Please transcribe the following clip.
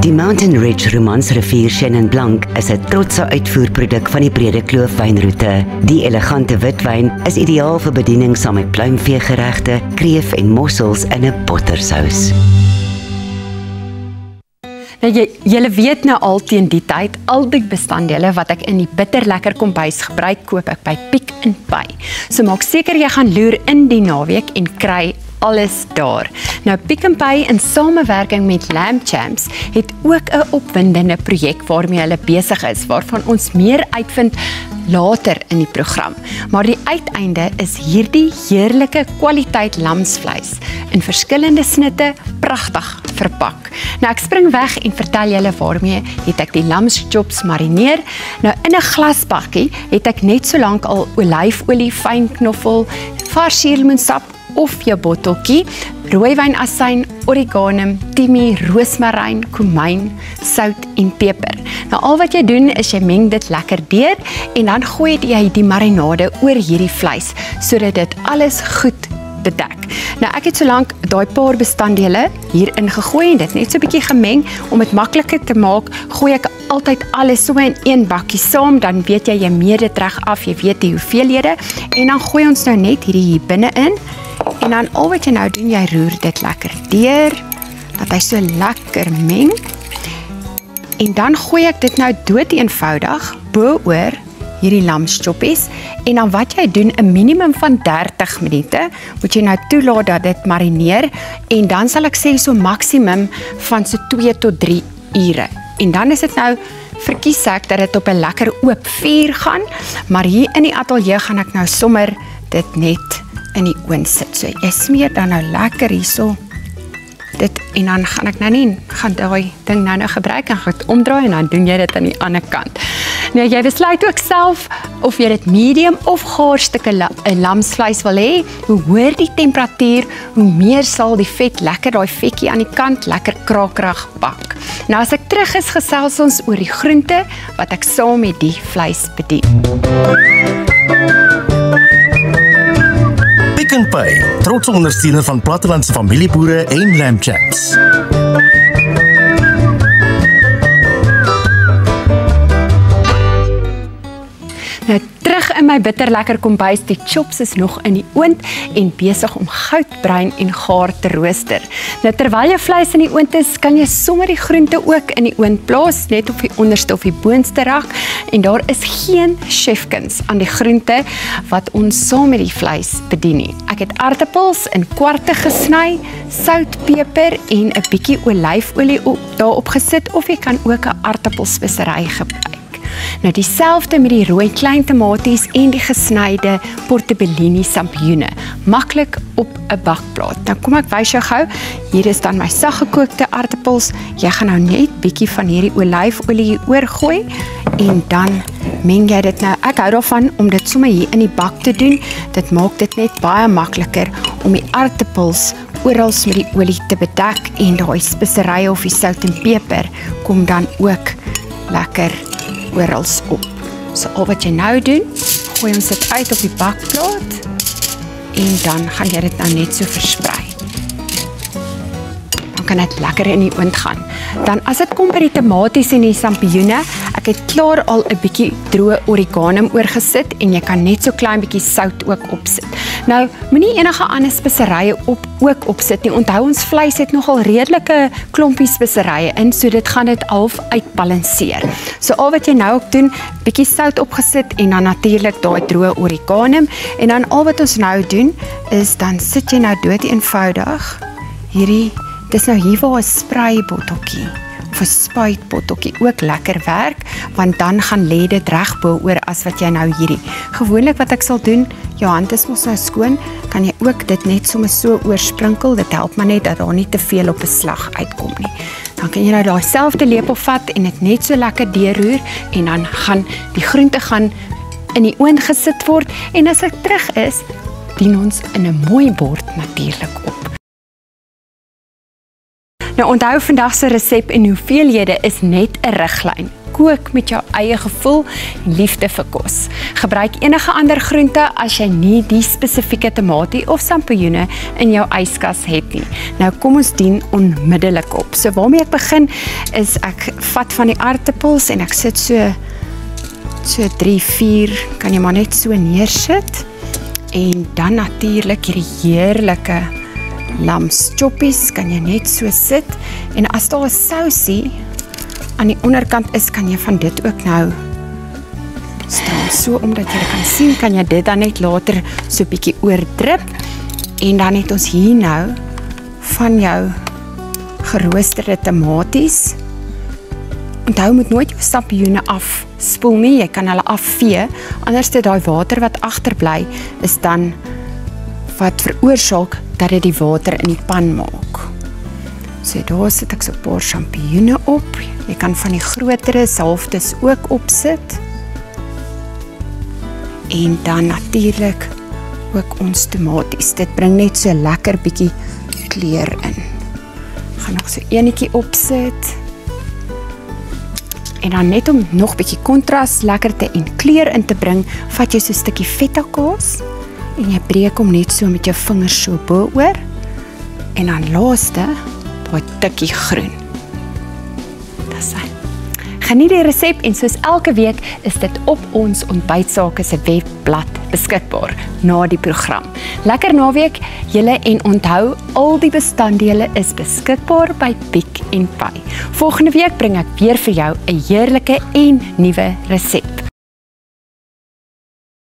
Die Mountain Ridge Romansrivier Chenin Blanc is 'n trotse uitvoerproduk van die Brede Kloof wynroete. Die elegante witwyn is ideaal vir bediening saam met pluimveegeregte, kreef en mossels in 'n bottersous. Nou, julle weet nou al teen die tyd, al die bestanddele wat ek in die bitterlekker kombuis gebruik, koop ek by Pick n Pay. So maak seker jy gaan loer in die naweek en kry alles daar. Nou Pick n Pay in samewerking met Lamb Champs het ook 'n opwindende projek waarmee hulle besig is, waarvan ons meer uitvind later in die program. Maar die uiteinde is hierdie heerlike kwaliteit lamsvleis in verskillende snitte, pragtig verpak. Nou ek spring weg en vertel julle waarmee het ek die lamschops marineer. Nou in 'n glasbakkie het ek net so lank al olyfolie, fyn knoffel, vars suurlemoensap of jou botteltjie, rooiwynasyn, oregano, timie, roosmaryn, komyn, sout en peper. Nou al wat jy doen is jy meng dit lekker deur en dan gooi jy die marinade oor hierdie vleis sodat dit alles goed bedek. Nou ek het solank daai paar bestanddele hier ingegooi en dit net so 'n bietjie gemeng om dit makliker te maak. Gooi ek altyd alles so in een bakkie saam, dan weet jy meet dit reg af, jy weet die hoeveelhede en dan gooi ons nou net hierdie hier binne in. En dan al wat jy nou doen, jy roer dit lekker deur, dat hy so lekker meng. En dan gooi ek dit nou dood eenvoudig bo-oor hierdie lamschoppies. En dan wat jy doen, 'n minimum van 30 minute, moet jy nou toelaat dat dit marineer. En dan sal ek sê so maksimum van so 2 tot 3 ure. En dan is dit nou, verkies ek dat dit op 'n lekker oop vuur gaan. Maar hier in die ateljee gaan ek nou sommer dit net in die oond sit. So jy smeer dan nou lekker hierso dit en dan gaan ek nou nie gaan daai ding nou gebruik en gaan dit omdraai en dan doen jy dit aan die ander kant. Nou jy besluit ook self of jy dit medium of gaar stukke lamsvleis wil hê. Hoe hoër die temperatuur, hoe meer sal die vet lekker daai vetjie aan die kant lekker krakerig bak. Nou as ek terug is, gesels ons oor die groente wat ek saam met die vleis bedien. Pick n Pay, trotse ondersteuner van plattelandse familieboere en Lamb Champs. Nou terug in my bitterlekker kombuis, die chops is nog in die oond en besig om goudbruin en gaar te rooster. Nou terwyl jou vleis in die oond is, kan jy sommer die groente ook in die oond plaas, net op die onderste of die boonste rak. En daar is geen chefkuns aan die groente wat ons saam met die vleis bedien nie. Ek het aartappels in kwarte gesny, sout, peper en 'n bietjie olyfolie daarop gesit, of jy kan ook 'n aartappelspesery gebruik. Nou dieselfde met die rooi klein tomaties en die gesnyde portobellini sampioene, maklik op 'n bakplaat. Nou kom ek wys jou gou, hier is dan my saggekookte aartappels. Jy gaan nou net bietjie van hierdie olyfolie oorgooi en dan meng jy dit nou. Ek hou daarvan om dit sommer hier in die bak te doen. Dit maak dit net baie makliker om die aartappels oral met die olie te bedek en daai speserye of die sout en peper kom dan ook lekker orals op. So al wat jy nou doen, gooi ons dit uit op die bakplaat en dan gaan jy dit nou net so versprei. Dan kan dit lekker in die oond gaan. Dan as dit kom by die tomaties en die sampioene, ek het klaar al 'n bietjie droë oregano oorgesit en jy kan net so klein bietjie sout ook opsit. Nou, moenie enige ander speserye ook opsit nie. Onthou ons vleis het nogal redelike klompie speserye in, so dit gaan dit half uitbalanseer. So al wat jy nou ook doen, bietjie sout opgesit en dan natuurlik daai droë oregano en dan al wat ons nou doen is dan sit jy nou dood eenvoudig hierdie, dis nou hier waar 'n spraybotteltjie of 'n spuitbotteltjie ook lekker werk, want dan gaan lê dit reg bo-oor as wat jy nou hierdie. Gewoonlik wat ek sal doen, jou hand is mos nou skoon, kan jy ook dit net so oorsprinkel. Dit help maar net dat daar nie te veel op 'n slag uitkom nie. Dan kan jy nou daai selfde lepel vat en dit net so lekker deurroer en dan gaan die groente gaan in die oond gesit word en as ek terug is, dien ons in 'n mooi bord natuurlik op. Nou onthou vandag se resep en hoeveelhede is net 'n riglyn. kook met jou eie gevoel en liefde vir kos. Gebruik enige ander groente as jy nie die spesifieke tamatie of sampioene in jou yskas het nie. Nou kom ons dien onmiddellik op. So waarmee ek begin is ek vat van die aartappels en ek sit so 3, 4, kan jy maar net so neersit. En dan natuurlik hierdie heerlike lamschoppies kan jy net so sit. En as daar 'n sousie aan die onderkant is, kan jy van dit ook nou straal so, omdat jy kan sien, kan jy dit dan net later so 'n bietjie oordrip. En dan het ons hier nou van jou geroosterde tamaties. Onthou, moet nooit jou sampioene afspoel nie, jy kan hulle afvee, anders dit daai water wat agterbly is dan wat veroorsaak dat dit die water in die pan maak. So daar sit ek so 'n paar champioene op. Jy kan van die grotere halftes ook opsit. En dan natuurlik ook ons tomaties. Dit bring net so lekker bietjie kleur in. Ek gaan nog so enetjie opsit. En dan net om nog bietjie kontras, lekkerte en kleur in te bring, vat jy so 'n stukkie feta kaas en jy breek hom net so met jou vingers so bo-oor. En dan laaste, daai tikkie groen. Dis hy. Geniet die resep en soos elke week is dit op ons Ontbytsake se webblad beskikbaar na die program. Lekker naweek julle en onthou, al die bestanddele is beskikbaar by Pick n Pay. Volgende week bring ek weer vir jou 'n heerlike en nuwe resep.